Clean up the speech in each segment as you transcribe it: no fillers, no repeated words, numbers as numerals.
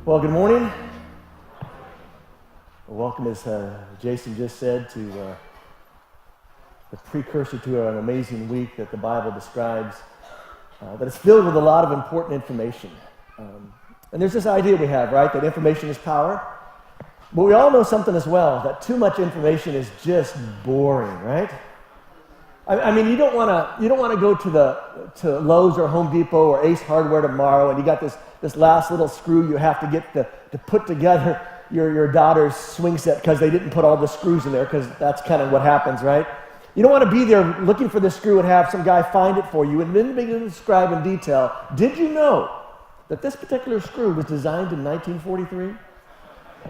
Well, good morning. Welcome, as Jason just said, to the precursor to an amazing week that the Bible describes, that is filled with a lot of important information. And there's this idea we have, right, that information is power. But we all know something as well, that too much information is just boring, right? I mean, you don't want to go to Lowe's or Home Depot or Ace Hardware tomorrow, and you got this last little screw you have to get to put together your daughter's swing set because they didn't put all the screws in there, because that's kind of what happens, right? You don't want to be there looking for the screw and have some guy find it for you and then begin to describe in detail. Did you know that this particular screw was designed in 1943?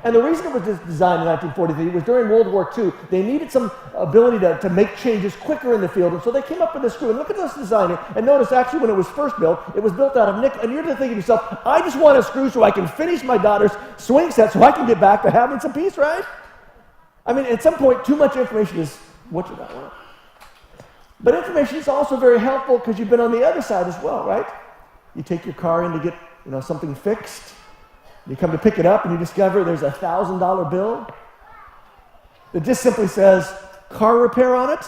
And the reason it was designed in 1943 was during World War II. They needed some ability to make changes quicker in the field, and so they came up with this screw. And look at this design. And notice, actually, when it was first built, it was built out of nickel. And you're thinking to yourself, I just want a screw so I can finish my daughter's swing set so I can get back to having some peace, right? I mean, at some point, too much information is what you don't want. But information is also very helpful because you've been on the other side as well, right? You take your car in to get something fixed. You come to pick it up and you discover there's a $1,000 bill that just simply says car repair on it.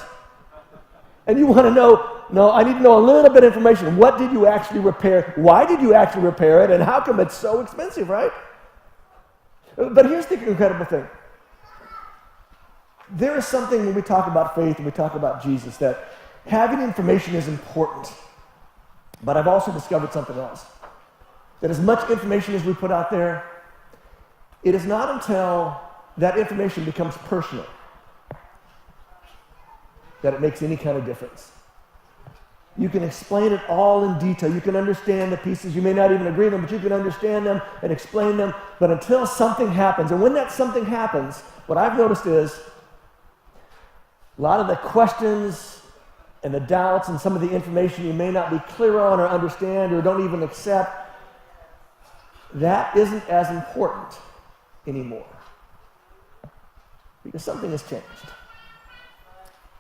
And you want to know, no, I need to know a little bit of information. What did you actually repair? Why did you actually repair it? And how come it's so expensive, right? But here's the incredible thing. There is something when we talk about faith and we talk about Jesus that having information is important. But I've also discovered something else. That as much information as we put out there, it is not until that information becomes personal that it makes any kind of difference. You can explain it all in detail. You can understand the pieces. You may not even agree with them, but you can understand them and explain them. But until something happens, and when that something happens, what I've noticed is a lot of the questions and the doubts and some of the information you may not be clear on or understand or don't even accept, that isn't as important anymore because something has changed.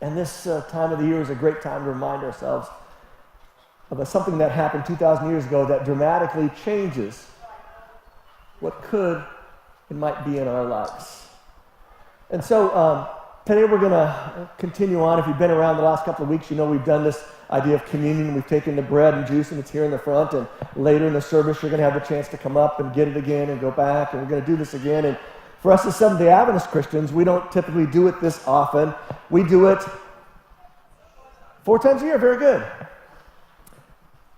And this time of the year is a great time to remind ourselves of something that happened 2,000 years ago that dramatically changes what could and might be in our lives. And so today we're going to continue on. If you've been around the last couple of weeks, you know we've done this idea of communion. We've taken the bread and juice, and it's here in the front. And later in the service, you're going to have the chance to come up and get it again and go back. And we're going to do this again. And for us as Seventh-day Adventist Christians, we don't typically do it this often. We do it 4 times a year. Very good.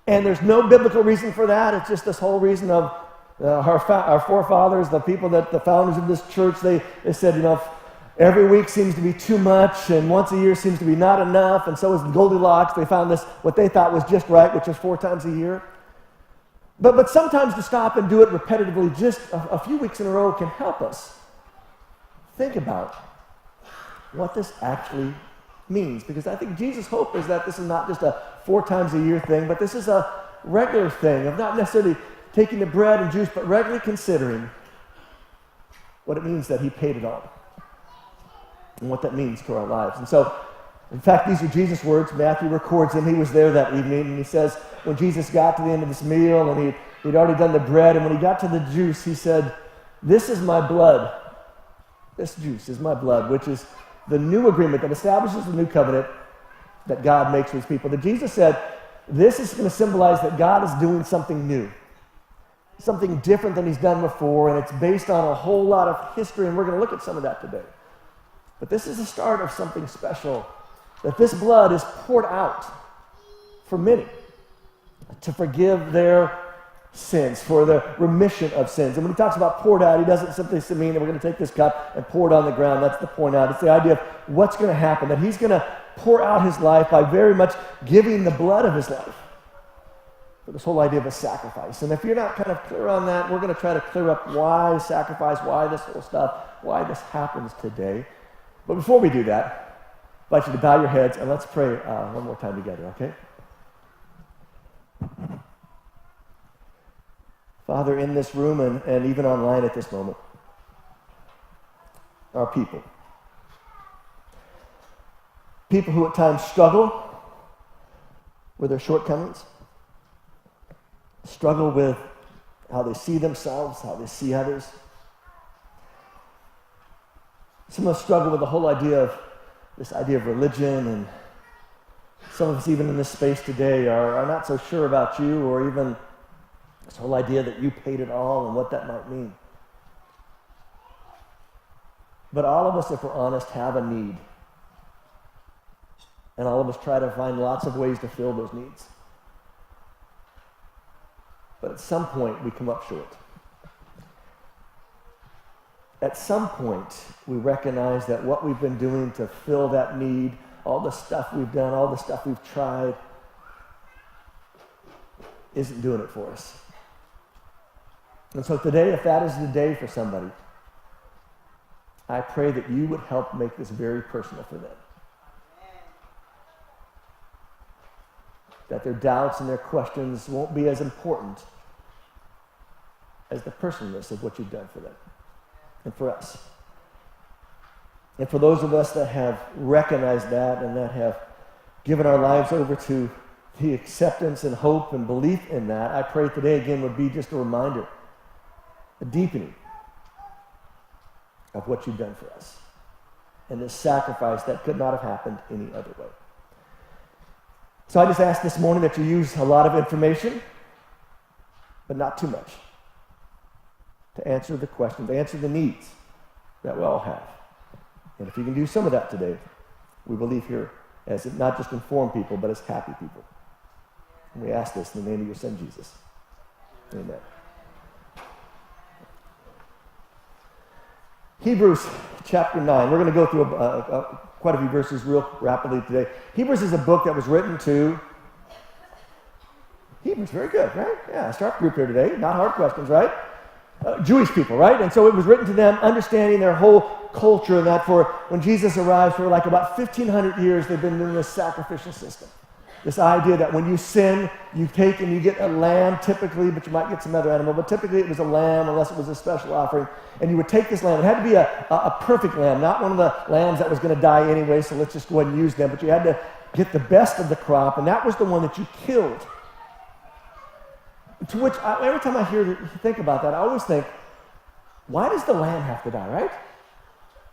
And there's no biblical reason for that. It's just this whole reason of our forefathers, the people that the founders of this church, they said, every week seems to be too much, and once a year seems to be not enough, and so is Goldilocks. They found this, what they thought was just right, which is 4 times a year. But sometimes to stop and do it repetitively just a few weeks in a row can help us think about what this actually means. Because I think Jesus' hope is that this is not just a 4 times a year thing, but this is a regular thing of not necessarily taking the bread and juice, but regularly considering what it means that he paid it all. And what that means to our lives. And so, in fact, these are Jesus' words. Matthew records them. He was there that evening, and he says, when Jesus got to the end of this meal, and he'd already done the bread, and when he got to the juice, he said, this is my blood. This juice is my blood, which is the new agreement that establishes the new covenant that God makes with his people. That Jesus said, this is going to symbolize that God is doing something new. Something different than he's done before, and it's based on a whole lot of history, and we're going to look at some of that today. But this is the start of something special, that this blood is poured out for many to forgive their sins, for the remission of sins. And when he talks about poured out, he doesn't simply mean that we're going to take this cup and pour it on the ground. That's the point out. It's the idea of what's going to happen, that he's going to pour out his life by very much giving the blood of his life for this whole idea of a sacrifice. And if you're not kind of clear on that, we're going to try to clear up why sacrifice, why this whole stuff, why this happens today. But before we do that, I'd like you to bow your heads and let's pray one more time together, okay? Father, in this room and even online at this moment, are people. People who at times struggle with their shortcomings, struggle with how they see themselves, how they see others. Some of us struggle with the whole idea of this idea of religion, and some of us even in this space today are not so sure about you, or even this whole idea that you paid it all and what that might mean. But all of us, if we're honest, have a need. And all of us try to find lots of ways to fill those needs. But at some point, we come up short. At some point, we recognize that what we've been doing to fill that need, all the stuff we've done, all the stuff we've tried, isn't doing it for us. And so today, if that is the day for somebody, I pray that you would help make this very personal for them. That their doubts and their questions won't be as important as the personalness of what you've done for them and for us. And for those of us that have recognized that and that have given our lives over to the acceptance and hope and belief in that, I pray today again would be just a reminder, a deepening of what you've done for us and this sacrifice that could not have happened any other way. So I just ask this morning that you use a lot of information, but not too much, to answer the questions, answer the needs that we all have. And if you can do some of that today, we will leave here as not just informed people, but as happy people. And we ask this in the name of your Son, Jesus. Amen. Hebrews chapter 9. We're going to go through quite a few verses real rapidly today. Hebrews is a book that was written to Hebrews. Very good, right? Yeah, sharp group here today. Not hard questions, right? Jewish people, right? And so it was written to them, understanding their whole culture, and that for when Jesus arrived, for like about 1,500 years, they've been doing this sacrificial system. This idea that when you sin, you take and you get a lamb typically, but you might get some other animal, but typically it was a lamb unless it was a special offering. And you would take this lamb. It had to be a perfect lamb, not one of the lambs that was going to die anyway, so let's just go ahead and use them. But you had to get the best of the crop, and that was the one that you killed. To which, every time I think about that, I always think, why does the lamb have to die, right?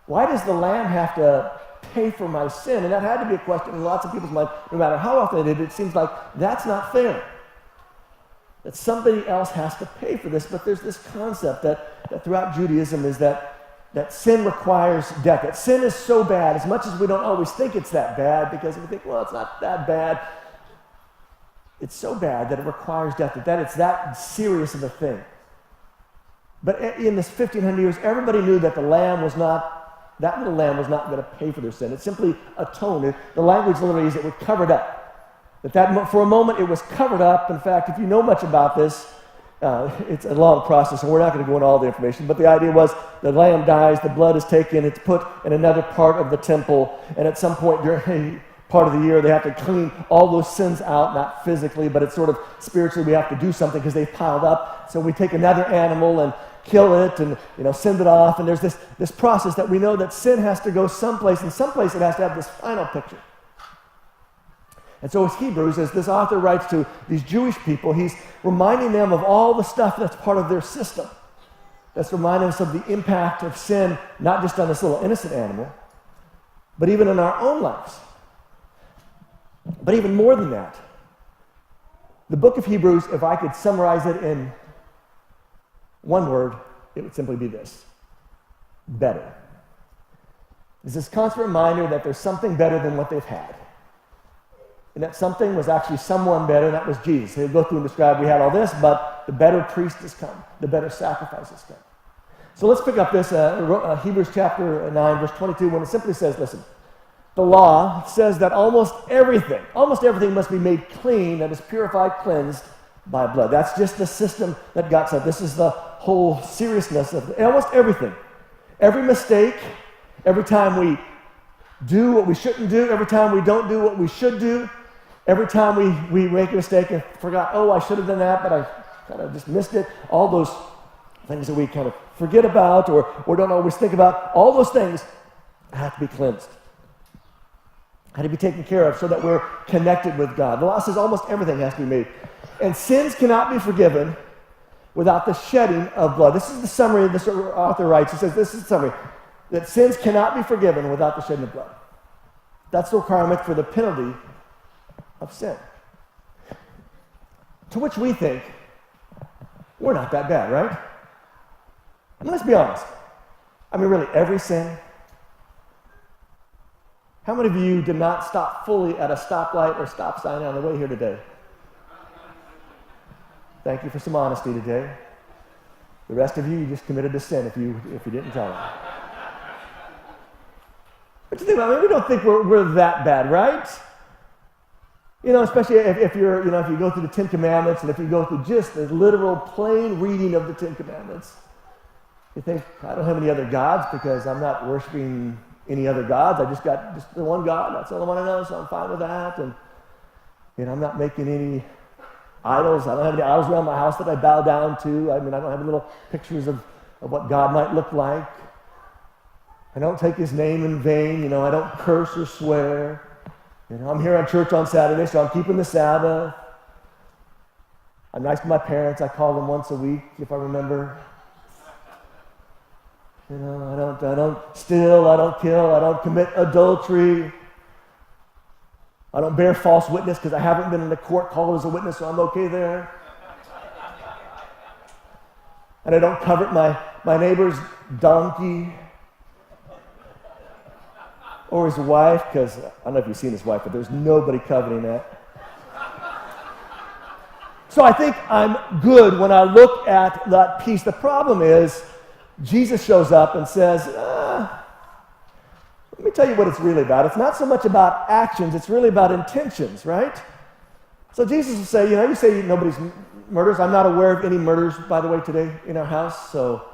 Why does the lamb have to pay for my sin? And that had to be a question in lots of people's minds, no matter how often they did it. It seems like that's not fair, that somebody else has to pay for this. But there's this concept that throughout Judaism is that sin requires death. That sin is so bad, as much as we don't always think it's that bad, because we think, well, it's not that bad. It's so bad that it requires death, that it's that serious of a thing. But in this 1,500 years, everybody knew that that little lamb was not going to pay for their sin. It simply atoned. The language literally is it would cover it up. That for a moment it was covered up. In fact, if you know much about this, it's a long process, and we're not going to go into all the information, but the idea was the lamb dies, the blood is taken, it's put in another part of the temple, and at some point during part of the year they have to clean all those sins out, not physically, but it's sort of spiritually we have to do something because they've piled up. So we take another animal and kill it and send it off, and there's this process that we know that sin has to go someplace, and someplace it has to have this final picture. And so as Hebrews, as this author writes to these Jewish people, he's reminding them of all the stuff that's part of their system. That's reminding us of the impact of sin, not just on this little innocent animal, but even in our own lives. But even more than that, the book of Hebrews, if I could summarize it in one word, it would simply be this: better. It's this constant reminder that there's something better than what they've had. And that something was actually someone better, and that was Jesus. He'll go through and describe, we had all this, but the better priest has come. The better sacrifice has come. So let's pick up this, Hebrews chapter 9, verse 22, when it simply says, listen, the law says that almost everything must be made clean, that is purified, cleansed by blood. That's just the system that God said. This is the whole seriousness of it. Almost everything. Every mistake, every time we do what we shouldn't do, every time we don't do what we should do, every time we make a mistake and forgot, oh, I should have done that, but I kind of just missed it. All those things that we kind of forget about or don't always think about, all those things have to be cleansed. Had to be taken care of so that we're connected with God. The law says almost everything has to be made. And sins cannot be forgiven without the shedding of blood. This is the summary this author writes. He says, this is the summary, that sins cannot be forgiven without the shedding of blood. That's the requirement for the penalty of sin. To which we think, we're not that bad, right? I mean, let's be honest. I mean, really, every sin. How many of you did not stop fully at a stoplight or stop sign on the way here today? Thank you for some honesty today. The rest of you just committed a sin if you didn't tell them. But you think about it, we don't think we're that bad, right? You know, especially if you're, if you go through the Ten Commandments and if you go through just the literal plain reading of the Ten Commandments, you think, I don't have any other gods because I'm not worshiping any other gods. I just got the one God. That's the only one I know, so I'm fine with that. And I'm not making any idols. I don't have any idols around my house that I bow down to. I mean, I don't have any little pictures of what God might look like. I don't take his name in vain. I don't curse or swear. I'm here at church on Saturday, so I'm keeping the Sabbath. I'm nice to my parents. I call them once a week, if I remember. I don't steal. I don't kill. I don't commit adultery. I don't bear false witness because I haven't been in the court called as a witness, so I'm okay there. And I don't covet my neighbor's donkey or his wife, because I don't know if you've seen his wife, but there's nobody coveting that. So I think I'm good when I look at that piece. The problem is, Jesus shows up and says, let me tell you what it's really about. It's not so much about actions, it's really about intentions, right? So Jesus will say, you say nobody's murders. I'm not aware of any murders, by the way, today in our house, so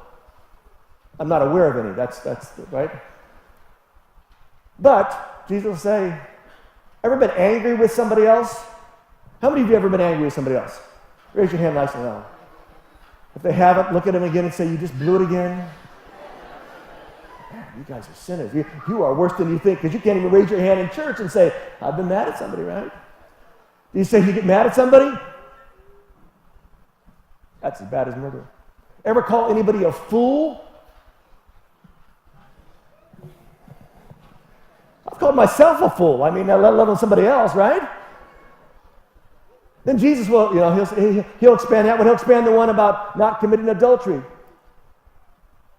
I'm not aware of any. That's right? But Jesus will say, ever been angry with somebody else? How many of you have ever been angry with somebody else? Raise your hand nice and loud. If they haven't, look at them again and say, you just blew it again. Man, you guys are sinners. You are worse than you think, because you can't even raise your hand in church and say, I've been mad at somebody, right? Do you say you get mad at somebody? That's as bad as murder. Ever call anybody a fool? I've called myself a fool. I mean, let alone somebody else, right? Then Jesus will, he'll expand that one. He'll expand the one about not committing adultery.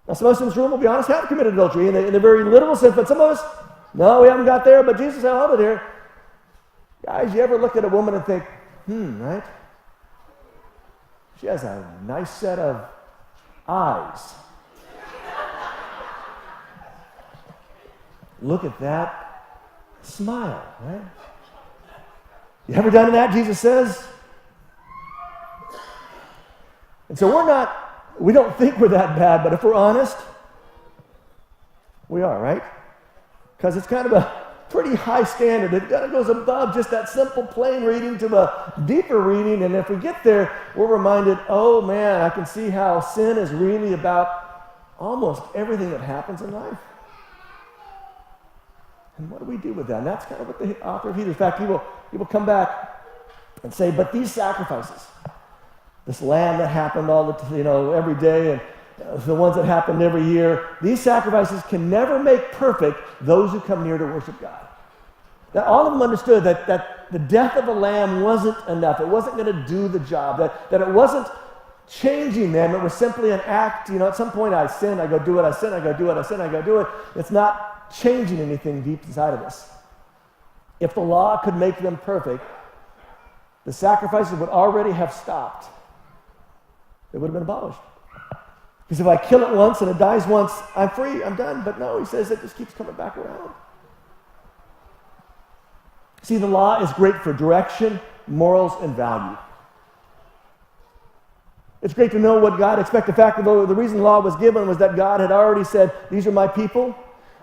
Now, some of us in this room, will be honest, have committed adultery in the very literal sense, but some of us, no, we haven't got there. But Jesus said, hold it here. Guys, you ever look at a woman and think, right? She has a nice set of eyes. Look at that smile, right? You ever done that, Jesus says? And so we don't think we're that bad, but if we're honest, we are, right? Because it's kind of a pretty high standard. It kind of goes above just that simple plain reading to a deeper reading, and if we get there, we're reminded, oh man, I can see how sin is really about almost everything that happens in life. And what do we do with that? And that's kind of what the author of Hebrews, in fact, he will come back and say, but these sacrifices, this lamb that happened every day, and the ones that happened every year, these sacrifices can never make perfect those who come near to worship God. Now, all of them understood that the death of a lamb wasn't enough. It wasn't going to do the job, that it wasn't changing them. It was simply an act. At some point I sin, I go do it, I sin, I go do it, I sin, I go do it. It's not changing anything deep inside of us. If the law could make them perfect, the sacrifices would already have stopped. They would have been abolished. Because if I kill it once and it dies once, I'm free, I'm done. But no, he says it just keeps coming back around. See, the law is great for direction, morals, and value. It's great to know what God expects. In fact, the reason the law was given was that God had already said, these are my people.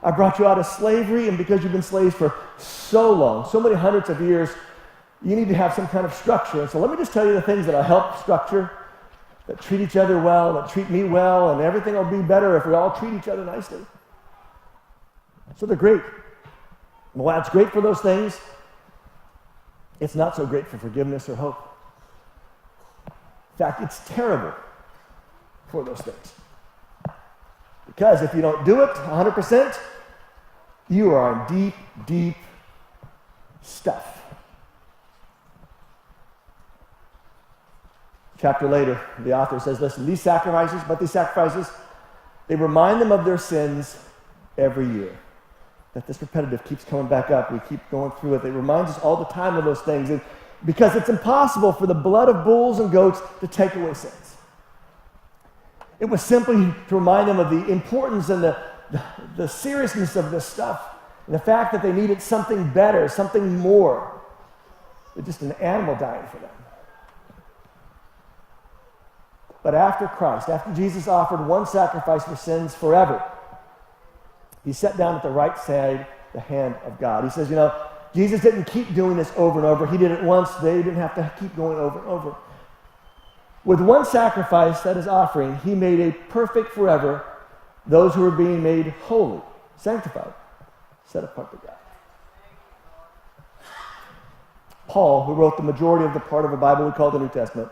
I brought you out of slavery, and because you've been slaves for so long, so many hundreds of years, you need to have some kind of structure. And so let me just tell you the things that will help structure, that treat each other well, that treat me well, and everything will be better if we all treat each other nicely. So they're great. Well, that's great for those things. It's not so great for forgiveness or hope. In fact, it's terrible for those things. Because if you don't do it 100%, you are in deep, deep stuff. Chapter later, the author says, listen, these sacrifices, they remind them of their sins every year. That this repetitive keeps coming back up. We keep going through it. It reminds us all the time of those things. And because it's impossible for the blood of bulls and goats to take away sins. It was simply to remind them of the importance and the seriousness of this stuff. And the fact that they needed something better, something more than just an animal dying for them. But after Christ, after Jesus offered one sacrifice for sins forever, he sat down at the right side, the hand of God. He says, Jesus didn't keep doing this over and over. He did it once. They didn't have to keep going over and over. With one sacrifice, that is offering, he made a perfect forever those who were being made holy, sanctified, set apart to God. Paul, who wrote the majority of the part of the Bible we call the New Testament,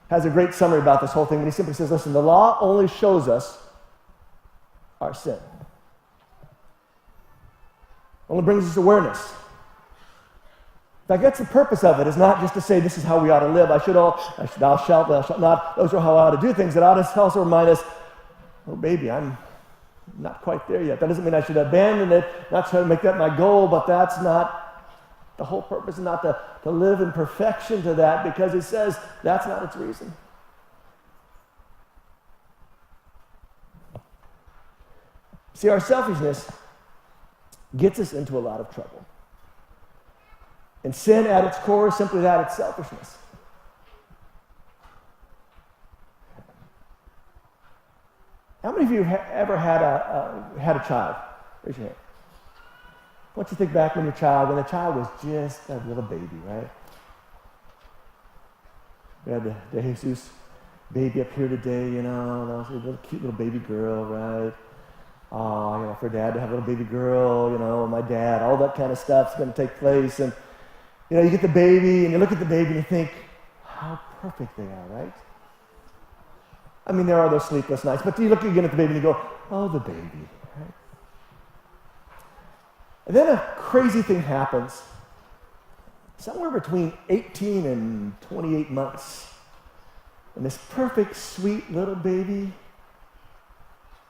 has a great summary about this whole thing, but he simply says, listen, the law only shows us our sin. Only brings us awareness. In fact, that's the purpose of it, is not just to say this is how we ought to live. Thou shalt not. Those are how I ought to do things. It ought to also remind us, oh baby, I'm not quite there yet. That doesn't mean I should abandon it, not try to make that my goal, but that's not the whole purpose, is not to live in perfection to that, because it says that's not its reason. See, our selfishness gets us into a lot of trouble. And sin at its core is simply that, it's selfishness. How many of you have ever had a child? Raise your hand. Once you think back when the child was just a little baby, right? We had the Jesus baby up here today, a little cute little baby girl, right? Oh, for dad to have a little baby girl, my dad, all that kind of stuff's going to take place. And, you get the baby, and you look at the baby, and you think, how perfect they are, right? I mean, there are those sleepless nights, but you look again at the baby, and you go, oh, the baby, right? And then a crazy thing happens. Somewhere between 18 and 28 months. And this perfect, sweet little baby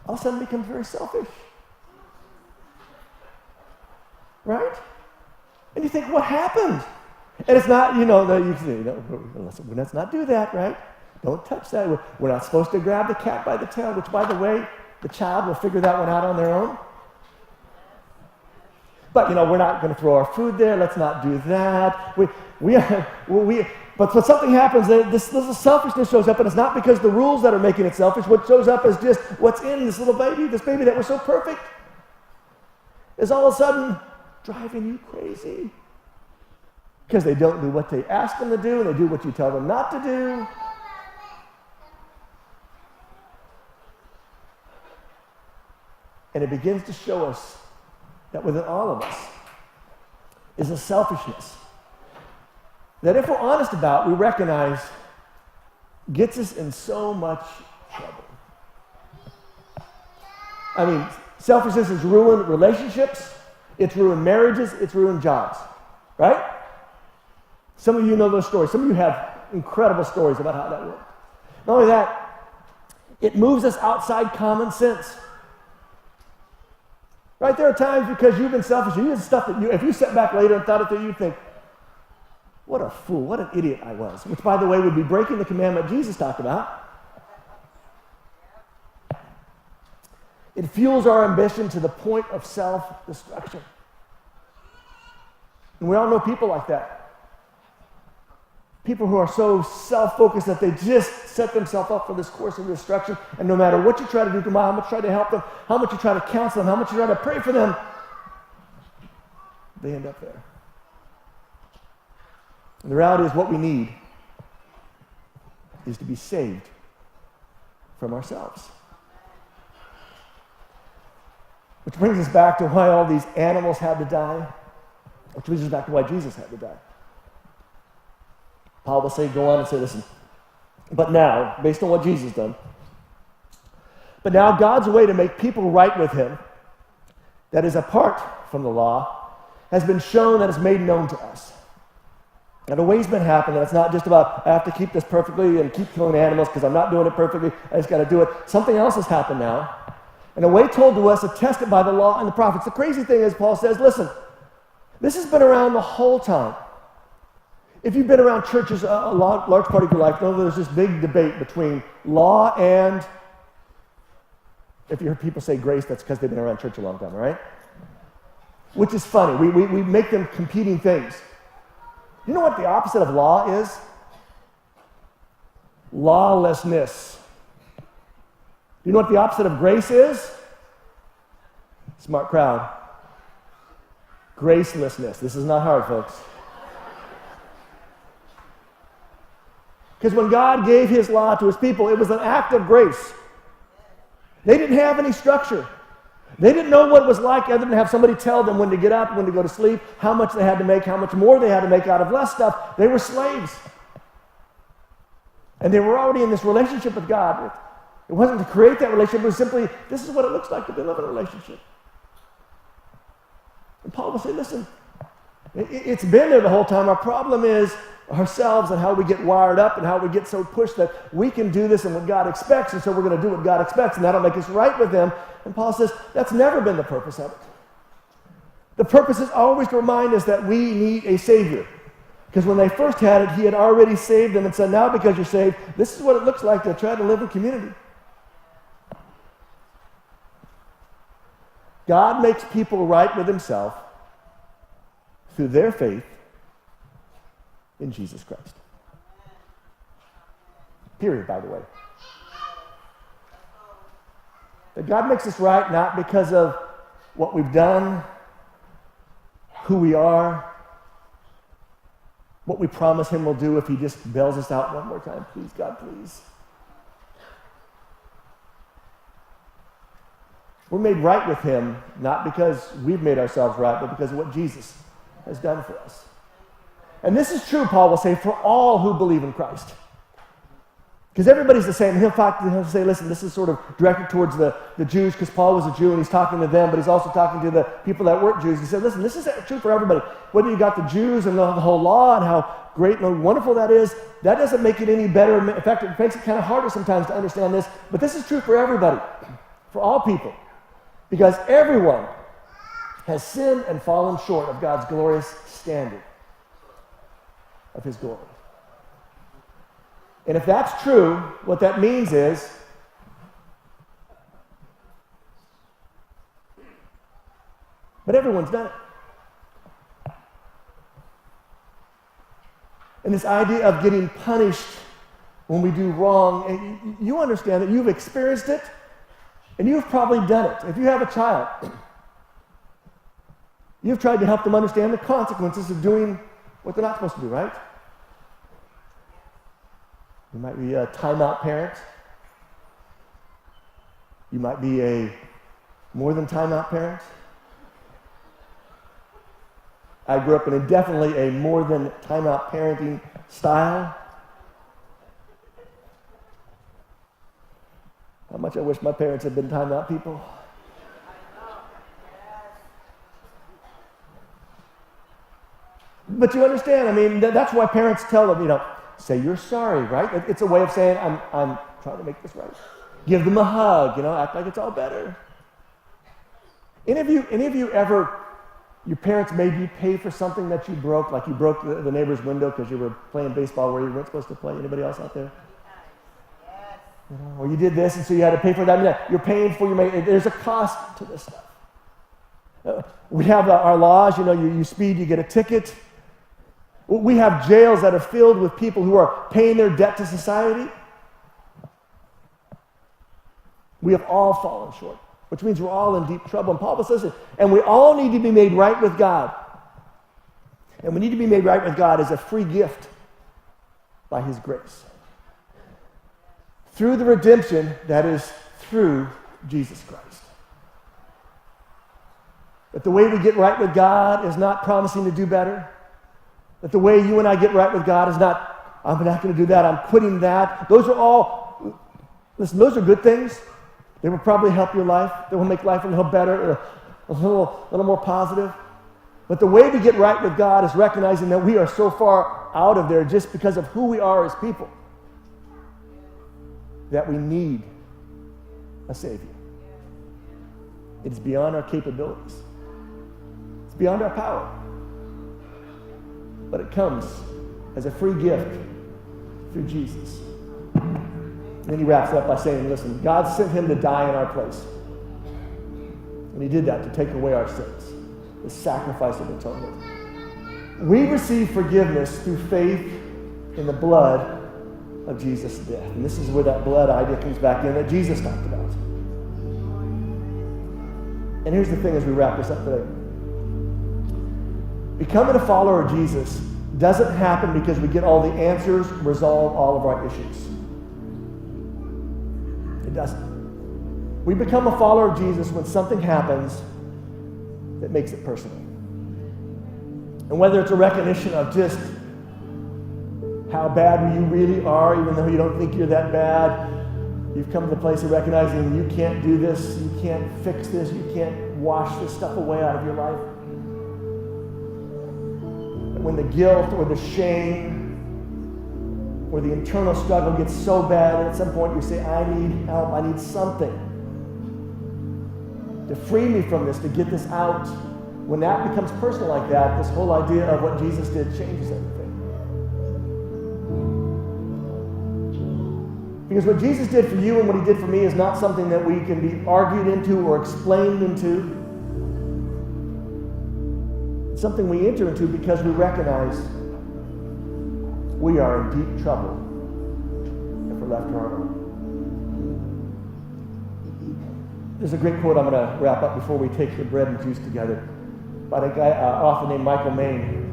all of a sudden becomes very selfish. Right? And you think, what happened? And it's not, let's not do that, right? Don't touch that. We're not supposed to grab the cat by the tail, which, by the way, the child will figure that one out on their own. But, we're not going to throw our food there. Let's not do that. But something happens, this little selfishness shows up, and it's not because the rules that are making it selfish. What shows up is just what's in this little baby, this baby that was so perfect, is all of a sudden driving you crazy. Because they don't do what they ask them to do, and they do what you tell them not to do. And it begins to show us that within all of us is a selfishness that, if we're honest about, we recognize gets us in so much trouble. I mean, selfishness has ruined relationships, it's ruined marriages, it's ruined jobs, right? Some of you know those stories. Some of you have incredible stories about how that worked. Not only that, it moves us outside common sense. Right? There are times because you've been selfish, you did stuff that if you sat back later and thought it through, you'd think, what a fool, what an idiot I was. Which, by the way, would be breaking the commandment Jesus talked about. It fuels our ambition to the point of self-destruction. And we all know people like that. People who are so self-focused that they just set themselves up for this course of destruction, and no matter what you try to do to them, how much you try to help them, how much you try to counsel them, how much you try to pray for them, they end up there. And the reality is, what we need is to be saved from ourselves. Which brings us back to why all these animals had to die, which brings us back to why Jesus had to die. Paul will go on and say, listen, But now, based on what Jesus has done, but now God's way to make people right with him, that is apart from the law, has been shown and is made known to us. Now the way's been happening. It's not just about, I have to keep this perfectly and keep killing animals because I'm not doing it perfectly. I just got to do it. Something else has happened now. And a way told to us, attested by the law and the prophets. The crazy thing is, Paul says, listen, this has been around the whole time. If you've been around churches a large part of your life, know there's this big debate between law and, if you hear people say grace, that's because they've been around church a long time, all right? Which is funny. We make them competing things. You know what the opposite of law is? Lawlessness. You know what the opposite of grace is? Smart crowd. Gracelessness. This is not hard, folks. Because when God gave his law to his people, it was an act of grace. They didn't have any structure. They didn't know what it was like other than have somebody tell them when to get up, when to go to sleep, how much they had to make, how much more they had to make out of less stuff. They were slaves. And they were already in this relationship with God. It wasn't to create that relationship. It was simply, this is what it looks like to live in a relationship. And Paul would say, listen, it's been there the whole time. Our problem is ourselves and how we get wired up and how we get so pushed that we can do this and what God expects, and so we're going to do what God expects, and that'll make us right with him. And Paul says, that's never been the purpose of it. The purpose is always to remind us that we need a Savior. Because when they first had it, he had already saved them and said, now because you're saved, this is what it looks like to try to live in community. God makes people right with himself through their faith in Jesus Christ. Period, by the way. That God makes us right not because of what we've done, who we are, what we promise him we'll do if he just bails us out one more time. Please, God, please. We're made right with him not because we've made ourselves right, but because of what Jesus has done for us. And this is true, Paul will say, for all who believe in Christ. Because everybody's the same. He'll say, listen, this is sort of directed towards the Jews, because Paul was a Jew and he's talking to them, but he's also talking to the people that weren't Jews. He said, listen, this is true for everybody. Whether you got the Jews and the whole law and how great and wonderful that is, that doesn't make it any better. In fact, it makes it kind of harder sometimes to understand this. But this is true for everybody, for all people. Because everyone has sinned and fallen short of God's glorious standard of his glory. And if that's true, what that means is but everyone's done it. And this idea of getting punished when we do wrong, you understand that you've experienced it and you've probably done it. If you have a child, you've tried to help them understand the consequences of doing what they're not supposed to do, right? You might be a timeout parent. You might be a more than timeout parent. I grew up in definitely a more than timeout parenting style. How much I wish my parents had been timeout people. But you understand, I mean, that's why parents tell them, say you're sorry, right? It's a way of saying, I'm trying to make this right. Give them a hug, act like it's all better. Any of you ever, your parents made you pay for something that you broke, like you broke the neighbor's window because you were playing baseball where you weren't supposed to play? Anybody else out there? Yes. Or you did this, and so you had to pay for that. I mean, you're paying for there's a cost to this stuff. We have our laws, you speed, you get a ticket. We have jails that are filled with people who are paying their debt to society. We have all fallen short, which means we're all in deep trouble. And Paul says it, and we all need to be made right with God. And we need to be made right with God as a free gift by his grace. Through the redemption that is through Jesus Christ. But the way we get right with God is not promising to do better. That the way you and I get right with God is not I'm not going to do that. I'm quitting that. Those are all, listen, those are good things. They will probably help your life. They will make life a little better, a little more positive. But the way to get right with God is recognizing that we are so far out of there just because of who we are as people that we need a Savior. It is beyond our capabilities. It's beyond our power. But it comes as a free gift through Jesus. And then he wraps it up by saying, listen, God sent him to die in our place. And he did that to take away our sins, the sacrifice of atonement. We receive forgiveness through faith in the blood of Jesus' death. And this is where that blood idea comes back in that Jesus talked about. And here's the thing as we wrap this up today. Becoming a follower of Jesus doesn't happen because we get all the answers, resolve all of our issues. It doesn't. We become a follower of Jesus when something happens that makes it personal. And whether it's a recognition of just how bad you really are, even though you don't think you're that bad, you've come to the place of recognizing you can't do this, you can't fix this, you can't wash this stuff away out of your life. And when the guilt or the shame or the internal struggle gets so bad, and at some point you say, I need help, I need something to free me from this, to get this out. When that becomes personal like that, this whole idea of what Jesus did changes everything. Because what Jesus did for you and what he did for me is not something that we can be argued into or explained into. It's something we enter into because we recognize we are in deep trouble if we're left to our own. There's a great quote I'm going to wrap up before we take the bread and juice together by a guy, author named Michael Maine.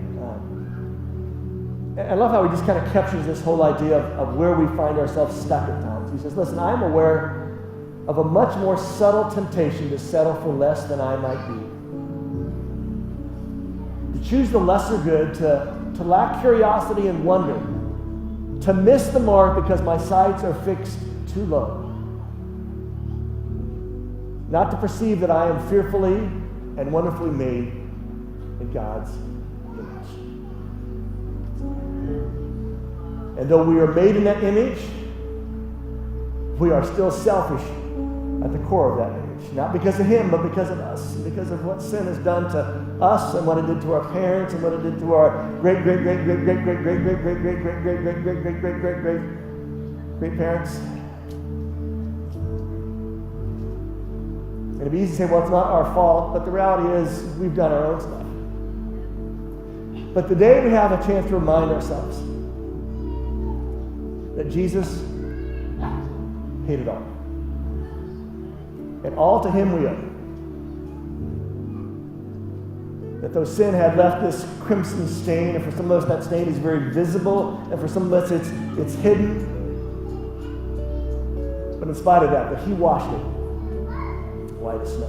I love how he just kind of captures this whole idea of where we find ourselves stuck at times. He says, listen, I'm aware of a much more subtle temptation to settle for less than I might be. To choose the lesser good, to lack curiosity and wonder, to miss the mark because my sights are fixed too low. Not to perceive that I am fearfully and wonderfully made in God's image. And though we are made in that image, we are still selfish at the core of that image. Not because of him, but because of us. Because of what sin has done to us and what it did to our parents and what it did to our great parents. And it'd be easy to say, well, it's not our fault, but the reality is we've done our own stuff. But today we have a chance to remind ourselves that Jesus paid it all. And all to him we owe. That though sin had left this crimson stain, and for some of us that stain is very visible, and for some of us it's hidden. But in spite of that he washed it white as snow.